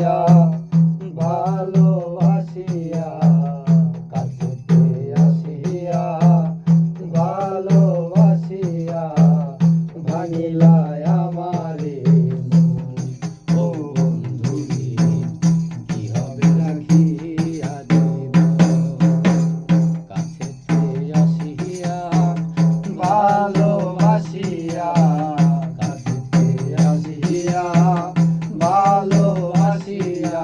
আসিয়া ভালোবাসিয়া কাছেতে আসিয়া ভালোবাসিয়া ভাঙিলা আমারে ও বন্ধুরে কি হবে রাখিয়া দিব কাছেতে আসিয়া ভালোবাসিয়া কাছেতে আসিয়া ভালোবাসিয়া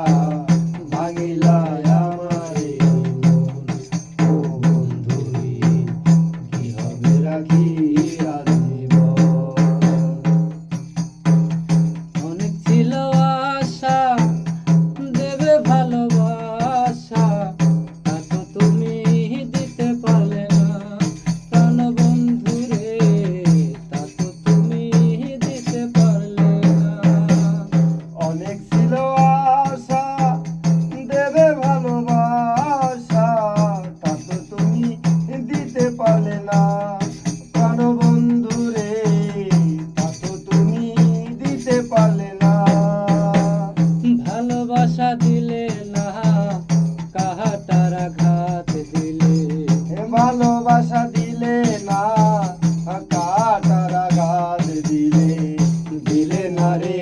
ভাঙিলা আমারে ও বন্ধুরে কি হবে রাখিয়া দিব অনেক ছিল আশা দেবে ভালোবাসা তা তো তুমি দিতে পারলে না প্রাণ বন্ধুরে তা তো তুমি দিতে পারলে না অনেক ছিল আশা দেবে ভালোবাসা তা তো তুমি দিতে পারলে না প্রাণ বন্ধুরে তা তো তুমি দিতে পারলে না ভালোবাসা দিলে না কাহাটার আঘাত দিলে ভালোবাসা দিলে না কাহাটার আঘাত দিলে দিলে না রে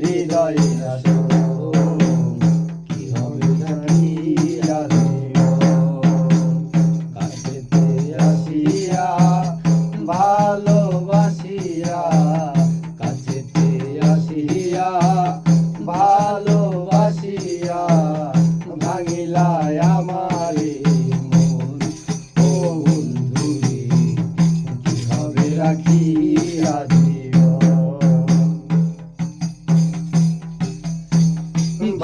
হৃদয়ে কি হবে রাখিয়া দিব কাছেতে আসিয়া ভালোবাসিয়া কাছেতে আসিয়া ভালোবাসিয়া ভাঙিলা আমারে মন ও বন্ধুরে কি হবে রাখিয়া দিব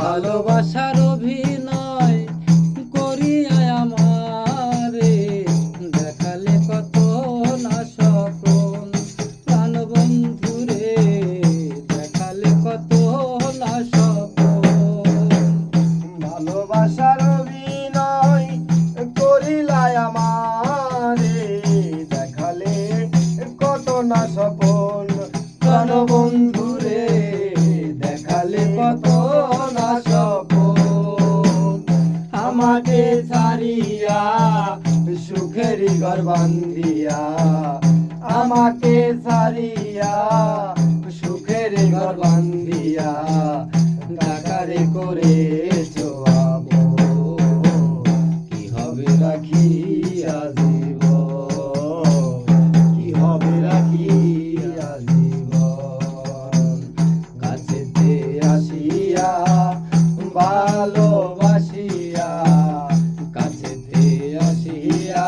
ভালোবাসার অভিনয় করিয়া আমারে দেখালে কত না স্বপন প্রাণ বন্ধুরে দেখালে কত না স্বপন ভালোবাসার অভিনয় করিলা আমারে দেখালে কত না স্বপন প্রাণ বন্ধুরে দেখালে কত না স্বপন আমাকে ছাড়িয়া সুখের ঘর বান্ধিয়া আমাকে ছাড়িয়া সুখের ঘর বান্ধিয়া টাকারে করে চোয়াবো কি হবে রাখিয়া দিব কি হবে রাখিয়া দিব কাছেতে আসিয়া ভালোবাসিয়া কাছেতে আসিয়া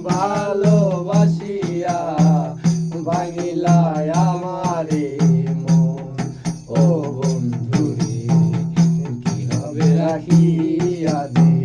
ভালোবাসিয়া ভাঙিলা আমারে মন ও বন্ধুরে কি হবে রাখিয়া দিব